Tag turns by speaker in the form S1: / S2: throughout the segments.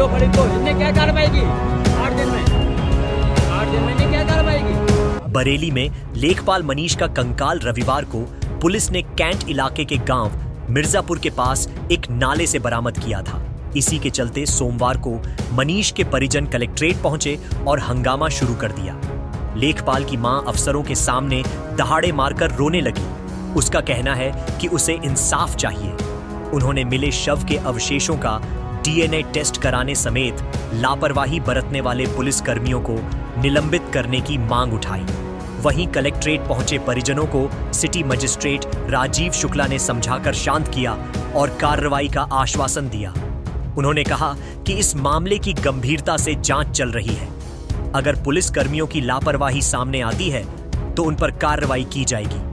S1: दो खड़ी तो इनने क्या कार्रवाई की 8 दिन में इन्हें क्या कार्रवाई की।
S2: बरेली में लेखपाल मनीष का कंकाल रविवार को पुलिस ने कैंट इलाके के गांव मिर्जापुर के पास एक नाले से बरामद किया था। इसी के चलते सोमवार को मनीष के परिजन कलेक्ट्रेट पहुंचे और हंगामा शुरू कर दिया। लेखपाल की मां अफसरों के सामने दहाड़े मारकर रोने लगी। उसका कहना है कि उसे इंसाफ चाहिए। उन्होंने मिले शव के अवशेषों का डीएनए टेस्ट कराने समेत लापरवाही बरतने वाले पुलिस कर्मियों को निलंबित करने की मांग उठाई। वहीं कलेक्ट्रेट पहुंचे परिजनों को सिटी मजिस्ट्रेट राजीव शुक्ला ने समझाकर शांत किया और कार्रवाई का आश्वासन दिया। उन्होंने कहा कि इस मामले की गंभीरता से जांच चल रही है। अगर पुलिस कर्मियों की लापरवाही सामने आती है तो उन पर कार्रवाई की जाएगी।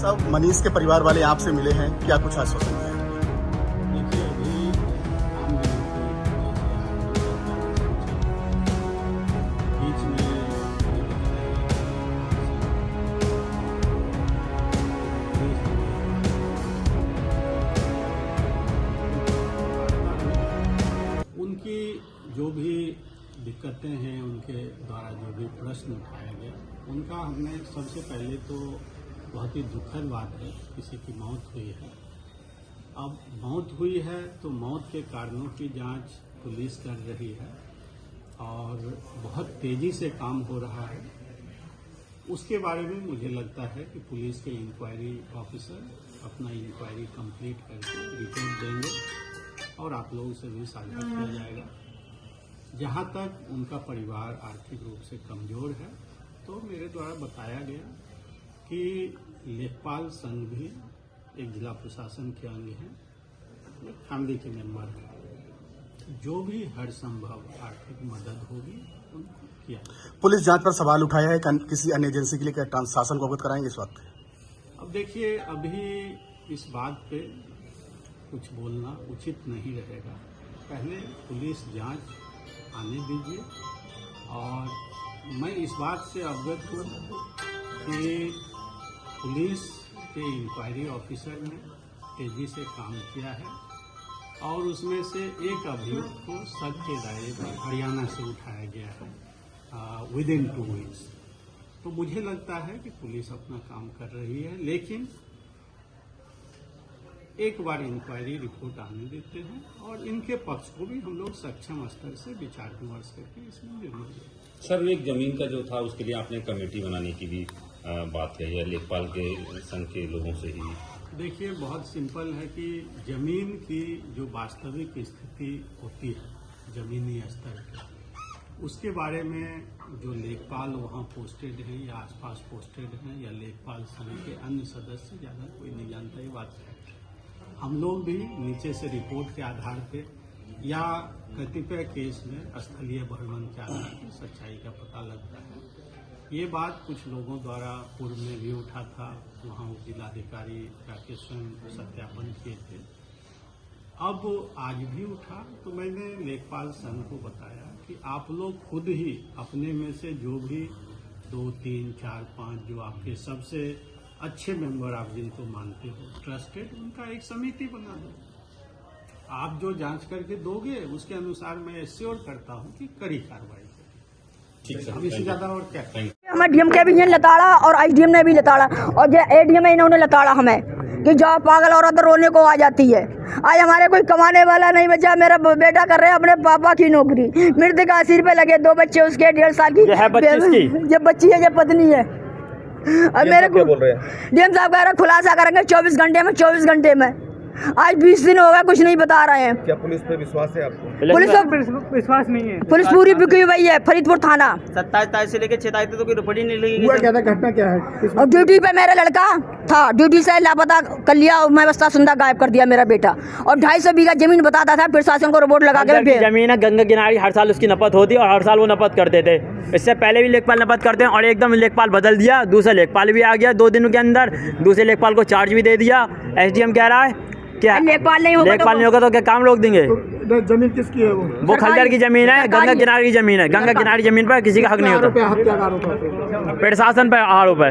S3: सब मनीष के परिवार वाले आपसे मिले हैं, क्या कुछ आश्वासन दिया है?
S4: देखिए अभी बीच में उनकी जो भी दिक्कतें हैं, उनके द्वारा जो भी प्रश्न उठाया गया, उनका हमने सबसे पहले तो बहुत ही दुखद बात है, किसी की मौत हुई है। अब मौत हुई है तो मौत के कारणों की जांच पुलिस कर रही है और बहुत तेजी से काम हो रहा है। उसके बारे में मुझे लगता है कि पुलिस के इंक्वायरी ऑफिसर अपना इंक्वायरी कंप्लीट करके रिपोर्ट देंगे और आप लोगों से भी साझा किया जाएगा। जहां तक उनका परिवार आर्थिक रूप से कमजोर है तो मेरे द्वारा बताया गया कि लेखपाल संघ भी एक जिला प्रशासन के अंग है, एक फैमिली के मेंबर है। जो भी हर संभव आर्थिक मदद होगी उनको किया।
S3: पुलिस जांच पर सवाल उठाया है, किसी अन्य एजेंसी के लिए क्या शासन को अवगत कराएंगे इस बात पे?
S4: अब देखिए अभी इस बात पे कुछ बोलना उचित नहीं रहेगा। पहले पुलिस जांच आने दीजिए और मैं इस बात से अवगत हूँ कि पुलिस के इंक्वायरी ऑफिसर ने तेजी से काम किया है और उसमें से एक अभियुक्त को शक के दायरे में हरियाणा से उठाया गया है विद इन 2 वीक्स। तो मुझे लगता है कि पुलिस अपना काम कर रही है, लेकिन एक बार इंक्वायरी रिपोर्ट आने देते हैं और इनके पक्ष को भी हम लोग सक्षम स्तर से विचार विमर्श करके इसमें निर्णय लेंगे।
S5: सर, एक जमीन का जो था उसके लिए आपने कमेटी बनाने की भी बात कही है लेखपाल के संघ के लोगों से ही।
S4: देखिए बहुत सिंपल है कि जमीन की जो वास्तविक स्थिति होती है जमीनी स्तर पर, उसके बारे में जो लेखपाल वहाँ पोस्टेड हैं या आसपास पोस्टेड हैं या लेखपाल संघ के अन्य सदस्य ज़्यादा कोई नहीं जानता। ये बात है, हम लोग भी नीचे से रिपोर्ट के आधार पे या कतिपय केस में स्थलीय भ्रमण के आधार पर सच्चाई का पता लगता है। ये बात कुछ लोगों द्वारा पूर्व में भी उठा था, वहाँ जिलाधिकारी जाके स्वयं सत्यापन किए थे। अब आज भी उठा तो मैंने लेखपाल संघ को बताया कि आप लोग खुद ही अपने में से जो भी 2, 3, 4, 5 जो आपके सबसे अच्छे मेंबर आप जिनको मानते हो ट्रस्टेड, उनका एक समिति बना दो। आप जो जांच करके दोगे उसके अनुसार मैं एश्योर करता हूं कि कड़ी कार्रवाई करें।
S5: ठीक
S4: अब इससे ज्यादा और क्या?
S6: हमें डीएमके भी लताड़ा और एसडीएम ने भी लताड़ा और एडीएम में इन्होंने लताड़ा हमें कि जाओ पागल औरत रोने को आ जाती है। आज हमारे कोई कमाने वाला नहीं बचा। मेरा बेटा कर रहे हैं अपने पापा की नौकरी, मृत का सिर पे लगे 2 बच्चे उसके 1.5 साल की जब बच्ची है, जब पत्नी है। और मेरे को डीएम साहब कह रहे खुलासा करेंगे 24 घंटे में आज 20 दिन हो गए, कुछ नहीं बता रहे हैं।
S7: क्या पुलिस पे विश्वास है आपको?
S6: पुलिस
S1: विश्वास नहीं है।
S6: पुलिस पूरी बिकी हुई है, फरीदपुर थाना।
S1: 27 तारीख से लेकर 6 तारीख तक तो कोई रिपोर्ट ही नहीं लगी।
S3: हुआ क्या था, घटना क्या है?
S6: और ड्यूटी पे मेरा लड़का था, ड्यूटी से लापता कर लिया और मैं बस्ता सुंदा गायब कर दिया मेरा बेटा। और 250 बीघा जमीन बताता था, प्रशासन को रिपोर्ट लगा के
S1: जमीन है गंगा किनारे, हर साल उसकी नपत होती है और हर साल वो नपत करते थे। इससे पहले भी लेखपाल नपत करते हैं और एकदम लेखपाल बदल दिया, दूसरा लेखपाल भी आ गया 2 दिनों के अंदर, दूसरे लेखपाल को चार्ज भी दे दिया। एसडीएम कह रहा है क्या
S6: लेखपाल नहीं
S1: होगा तो क्या काम रोक देंगे?
S3: जमीन किसकी है
S1: वो खल्लर की जमीन है, गंगा किनारे की जमीन है। गंगा किनारे की जमीन पर किसी का हक नहीं होता। प्रशासन पर आरोप है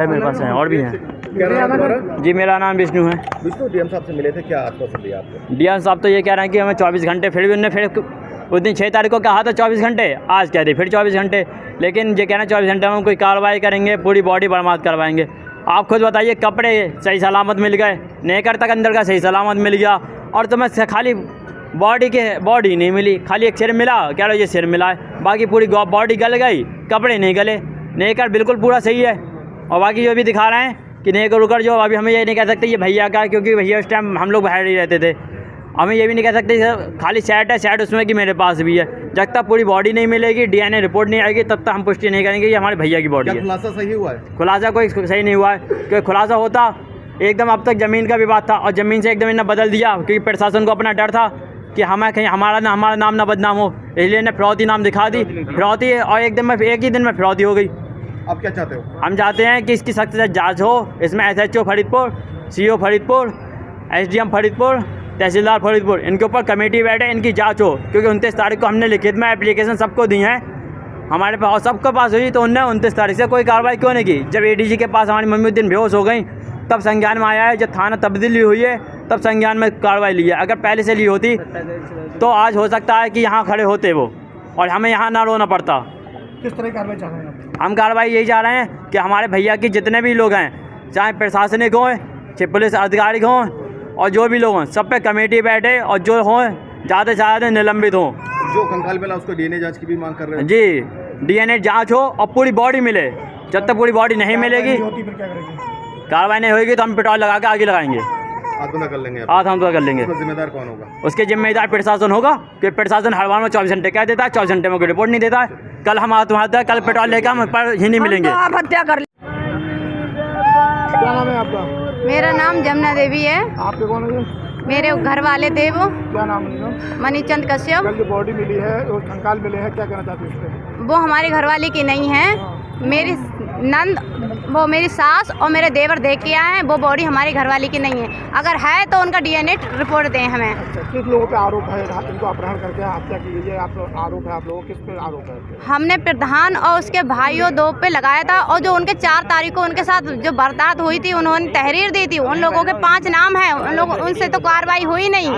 S1: मेरे पास है और भी हैं। जी मेरा नाम विष्णु है।
S7: विष्णु, डीएम साहब से मिले थे, क्या आश्वासन दिया आपको?
S1: डीएम साहब तो ये कह रहे हैं कि हमें 24 घंटे, फिर भी उन्होंने फिर उस दिन 6 तारीख को कहा था 24 घंटे, आज कह दी फिर 24 घंटे। लेकिन ये कहना 24 घंटे में हम कोई कार्रवाई करेंगे, पूरी बॉडी बर्बाद करवाएंगे। आप खुद बताइए, कपड़े सही सलामत मिल गए, नेकर तक अंदर का सही सलामत मिल गया, और तुम्हें खाली बॉडी नहीं मिली, खाली एक सिर मिला, कह लो ये सिर मिला है, बाकी पूरी बॉडी गल गई, कपड़े नहीं गले, नेकर बिल्कुल पूरा सही है। और बाकी जो भी दिखा रहे हैं कि नेकर उकर जो, अभी हमें ये नहीं कह सकते ये भैया का, क्योंकि भैया उस टाइम हम लोग बाहर ही रहते थे। हमें ये भी नहीं कह सकते खाली सेट है, सेट उसमें कि मेरे पास भी है। जब तक पूरी बॉडी नहीं मिलेगी, डीएनए रिपोर्ट नहीं आएगी, तब तक हम पुष्टि नहीं करेंगे कि हमारे भैया की बॉडी है।
S7: खुलासा सही हुआ है?
S1: खुलासा कोई सही नहीं हुआ है, क्योंकि खुलासा होता एकदम, अब तक ज़मीन का विवाद था और ज़मीन से एकदम इन्हें बदल दिया, क्योंकि प्रशासन को अपना डर था कि हमें कहीं हमारा नाम ना बदनाम हो, इसलिए इन्हें फिरौती नाम दिखा दी, फिरौती, और एकदम एक ही दिन में फिरौती हो गई।
S7: आप क्या चाहते हो?
S1: हम चाहते हैं कि इसकी सख्त से जाँच हो, इसमें SHO Faridpur, CO Faridpur, SDM Faridpur, तहसीलदार फरीदपुर, इनके ऊपर कमेटी बैठे, इनकी जांच हो, क्योंकि 29 तारीख को हमने लिखित में एप्लीकेशन सबको दी हैं, हमारे पास सबके पास हुई, तो उनने 29 तारीख से कोई कार्रवाई क्यों नहीं की? जब ADG के पास हमारी मम्मी उस दिन बेहोश हो गई, तब संज्ञान में आया है, जब थाना तब्दीली हुई है तब संज्ञान में कार्रवाई ली है। अगर पहले से ली होती तो आज हो सकता है कि यहाँ खड़े होते वो, और हमें यहाँ ना रोना पड़ता।
S3: किस तरह की कार्रवाई चाह रहे हैं?
S1: हम कार्रवाई यही चाह रहे हैं कि हमारे भैया की जितने भी लोग हैं, चाहे प्रशासनिक हों, चाहे पुलिस अधिकारी हों, और जो भी लोग हों, सब पे कमेटी बैठे, और जो हों ज़्यादा से ज़्यादा निलंबित हों।
S7: जो कंकाल मिला उसको डीएनए जांच की भी मांग कर रहे हैं?
S1: जी, डीएनए जांच हो और पूरी बॉडी मिले। जब तक पूरी बॉडी नहीं मिलेगी, कार्रवाई नहीं होगी, तो हम पेट्रोल लगा के आगे लगाएंगे,
S7: आत्महत्या कर लेंगे।
S1: आत्महत्या कर लेंगे।
S7: जिम्मेदार कौन होगा?
S1: उसके जिम्मेदार प्रशासन होगा, कि प्रशासन हर बार में 24 घंटे कह देता है, 24 घंटे में कोई रिपोर्ट नहीं देता है। कल हम आत्महत्या, कल पेट्रोल लेकर हम पर ही नहीं मिलेंगे।
S6: आप हत्या कर।
S3: क्या नाम है आपका?
S8: मेरा नाम जमुना देवी है।
S3: आपके कौन है?
S8: मेरे घर वाले थे वो।
S3: क्या नाम है उनका?
S8: मनीचंद कश्यप।
S3: कल जो बॉडी मिली है और कंकाल मिले हैं, क्या कहना चाहते हैं इस पे?
S8: वो हमारे घर वाले की नहीं है, मेरी नंद, वो मेरी सास और मेरे देवर देख के आए हैं, वो बॉडी हमारे घर वाले की नहीं है। अगर है तो उनका डीएनए रिपोर्ट दें हमें।
S3: अच्छा, किस लोगों पे आरोप है? इनको अपहरण करके हत्या की गई है, आप आरोप है, आप लोगों किस पे आरोप है?
S8: हमने प्रधान और उसके भाइयों 2 पे लगाया था, और जो उनके 4 तारीख को उनके साथ जो वारदात हुई थी, उन्होंने तहरीर दी थी, उन लोगों के 5 नाम हैं, उन लोगों उनसे तो कार्रवाई हुई नहीं।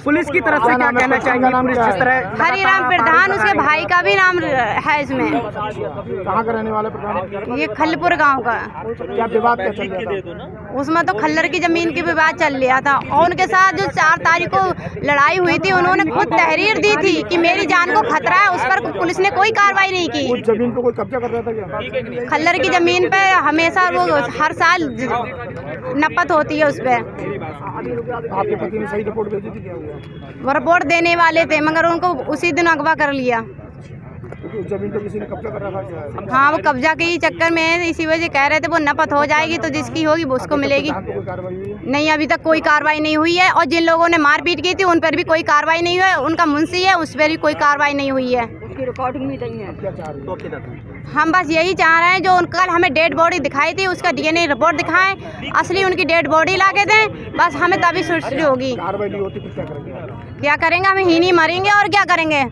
S1: पुलिस की तरफ से क्या कहना चाहिए?
S8: हरिराम प्रधान, उसके भाई का भी नाम है इसमें।
S3: कहाँ का रहने वाला प्रधान?
S8: ये खल्लपुर गांव का।
S3: क्या विवाद क्या चल रहा था?
S8: उसमें तो खल्लर की जमीन की विवाद चल रहा था, और उनके साथ जो 4 तारीख को लड़ाई हुई थी, उन्होंने खुद तहरीर दी थी कि मेरी जान को खतरा है, उस पर पुलिस ने कोई कार्रवाई नहीं की।
S3: उस जमीन पे कोई कब्जा कर रहा था क्या?
S8: खल्लर की जमीन पे हमेशा वो हर साल नपत होती है उस पर।
S3: आपके पति ने सही रिपोर्ट भेजी थी? क्या हुआ?
S8: वो रिपोर्ट देने वाले थे, मगर उनको उसी दिन अगवा कर लिया।
S3: उस जमीन पे किसी ने कब्जा कर रखा है?
S8: हाँ, वो कब्जा के ही चक्कर में इसी वजह कह रहे थे वो नपत हो जाएगी तो जिसकी होगी वो उसको मिलेगी।
S3: कोई कार्रवाई हुई है?
S8: नहीं, अभी तक कोई कार्रवाई नहीं हुई है, और जिन लोगों ने मारपीट की थी उन पर भी कोई कार्रवाई नहीं हुई है। उनका मुंशी है, उस पर भी कोई कार्रवाई नहीं हुई है।
S6: उसकी रिकॉर्डिंग भी नहीं है।
S3: क्या चाह रहे हैं?
S8: हम बस यही चाह रहे हैं, जो कल हमें डेड बॉडी दिखाई थी उसका डीएनए रिपोर्ट दिखाएं, असली उनकी डेड बॉडी ला के दें, बस हमें तभी सुरक्षित होगी।
S3: कार्रवाई नहीं होती फिर क्या करेंगे?
S8: क्या करेंगे? हम ही नहीं मरेंगे और क्या करेंगे।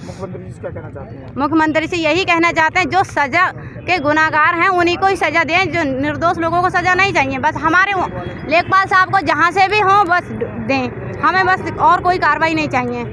S3: मुख्यमंत्री जी क्या कहना चाहते हैं?
S8: मुख्यमंत्री से यही कहना चाहते हैं, जो सजा के गुनाहगार हैं उन्हीं को ही सजा दें, जो निर्दोष लोगों को सजा नहीं चाहिए। बस हमारे लेखपाल साहब को जहाँ से भी हों बस दें, हमें बस और कोई कार्रवाई नहीं चाहिए।